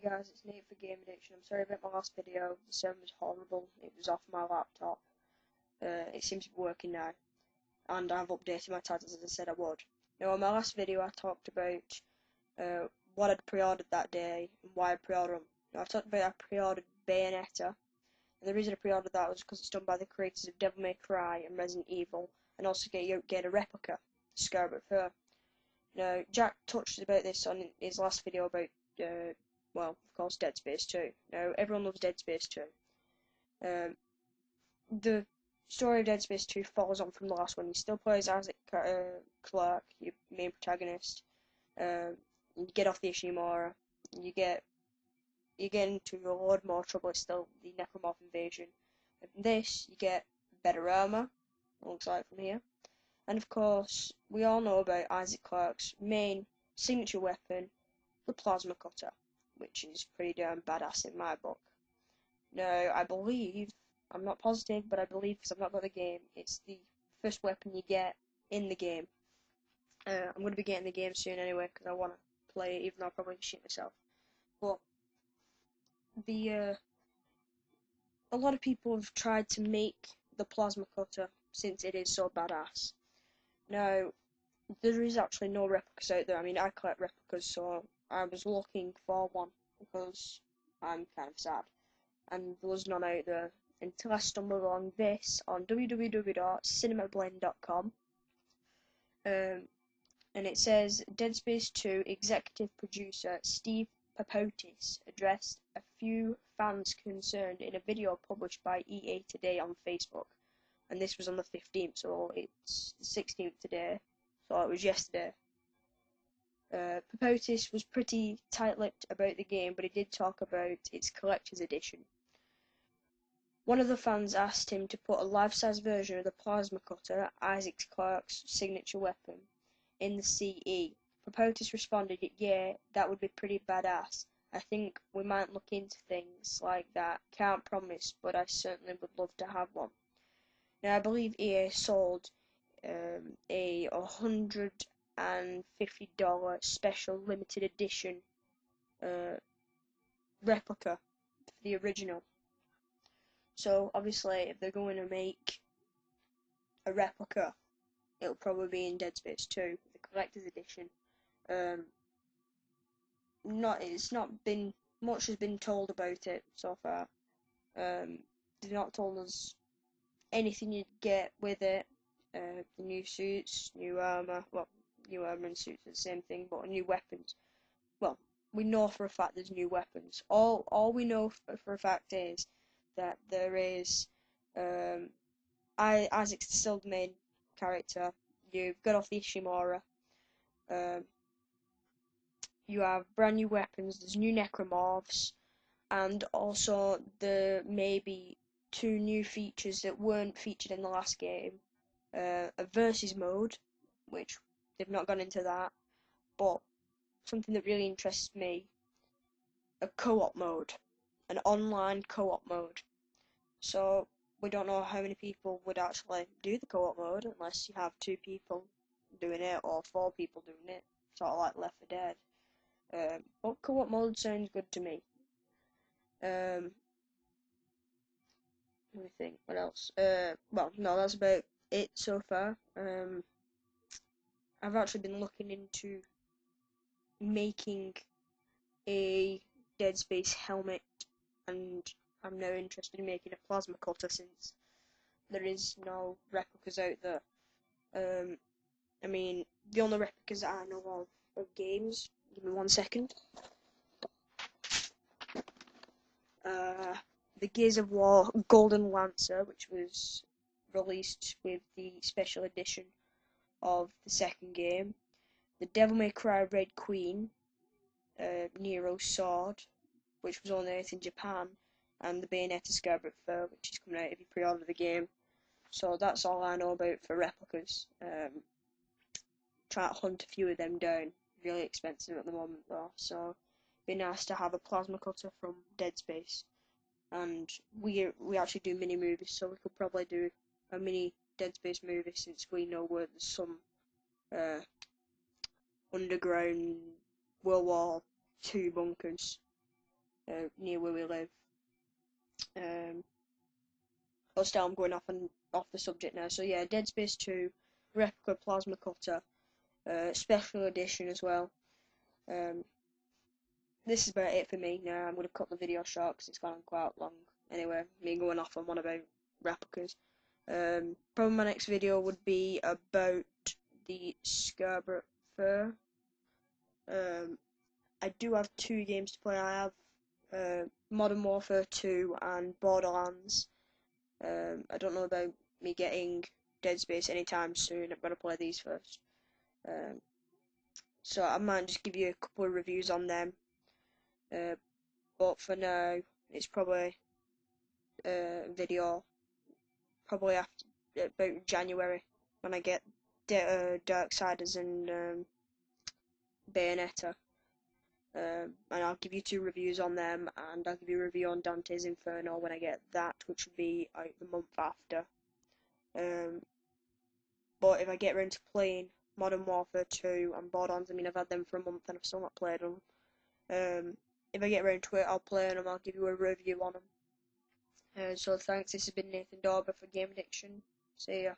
guys, it's Nate for Game Addiction. I'm sorry about my last video. The sound was horrible. It was off my laptop. It seems to be working now, and I've updated my titles as I said I would. Now, in my last video, I talked about what I'd pre-ordered that day and why I pre-ordered them. Now, I talked about I pre-ordered Bayonetta, and the reason I pre-ordered that was because it's done by the creators of Devil May Cry and Resident Evil, and also get a replica, Scarlet Fur. Now, Jack touched about this on his last video about well, of course, Dead Space 2. Now, everyone loves Dead Space 2. The story of Dead Space 2 follows on from the last one. You still play as Isaac Clarke, your main protagonist. You get off the Ishimura. You get into a lot more trouble. It's still the Necromorph invasion. In this, you get better armor. Looks like from here. And of course, we all know about Isaac Clarke's main signature weapon, the plasma cutter, which is pretty damn badass in my book. Now, I believe, I'm not positive, but I believe, because I've not got the game, it's the first weapon you get in the game. I'm going to be getting the game soon anyway, because I want to play it, even though I'll probably shit myself. But, a lot of people have tried to make the plasma cutter, since it is so badass. Now, there is actually no replicas out there. I mean, I collect replicas, so I was looking for one, because I'm kind of sad. And there was none out there until I stumbled along this on www.cinemablend.com. And it says, Dead Space 2 executive producer Steve Papotis addressed a few fans concerned in a video published by EA Today on Facebook. And this was on the 15th, so it's the 16th today, so it was yesterday. Papotis was pretty tight-lipped about the game, but he did talk about its collector's edition. One of the fans asked him to put a life-size version of the plasma cutter, Isaac Clarke's signature weapon, in the CE. Papotis responded, "Yeah, that would be pretty badass. I think we might look into things like that. Can't promise, but I certainly would love to have one." Now, I believe EA sold a $150 special limited edition replica for the original. So, obviously, if they're going to make a replica, it'll probably be in Dead Space 2, the collector's edition. It's not been much has been told about it so far. They've not told us anything you'd get with it. The new suits, new armor. Well, new armor and suits are the same thing, but new weapons. Well, we know for a fact there's new weapons. All we know for a fact is that there is Isaac's still the main character. You've got off the Ishimura. You have brand new weapons. There's new necromorphs, and also there may be 2 new features that weren't featured in the last game. A versus mode, which they've not gone into that, but something that really interests me, a co-op mode, an online co-op mode. So we don't know how many people would actually do the co-op mode unless you have 2 people doing it or 4 people doing it, sort of like Left 4 Dead. But co-op mode sounds good to me. Let me think, what else? Well, no, that's about it so far. I've actually been looking into making a Dead Space helmet, and I'm now interested in making a plasma cutter since there is no replicas out there. I mean, the only replicas that I know of are games. Give me 1 second. The Gears of War Golden Lancer, which was released with the special edition of the second game. The Devil May Cry Red Queen, Nero's Sword, which was only out in Japan, and the Bayonetta Scarlet Fur, which is coming out if you pre-order the game. So that's all I know about for replicas. Try to hunt a few of them down. Really expensive at the moment though, so it'd be nice to have a plasma cutter from Dead Space. And we actually do mini movies, so we could probably do a mini Dead Space movie since we know where there's some underground World War II bunkers. near where we live. But still, I'm going off the subject now. So yeah, Dead Space 2 replica plasma cutter, special edition as well. This is about it for me now. I'm going to cut the video short because it's gone quite long. Anyway, me going off on one about replicas. Probably my next video would be about the Scarborough Fair. I do have 2 games to play. I have Modern Warfare 2 and Borderlands. I don't know about me getting Dead Space anytime soon. I'm gonna play these first. So I might just give you a couple of reviews on them. But for now, it's probably video probably after about January when I get Darksiders and Bayonetta. And I'll give you 2 reviews on them, and I'll give you a review on Dante's Inferno when I get that, which will be out the month after. But if I get around to playing Modern Warfare 2 and Borderlands, I mean, I've had them for a month and I've still not played them. If I get around to it, I'll play them, I'll give you a review on them. So thanks, this has been Nathan Dauber for Game Addiction. See ya.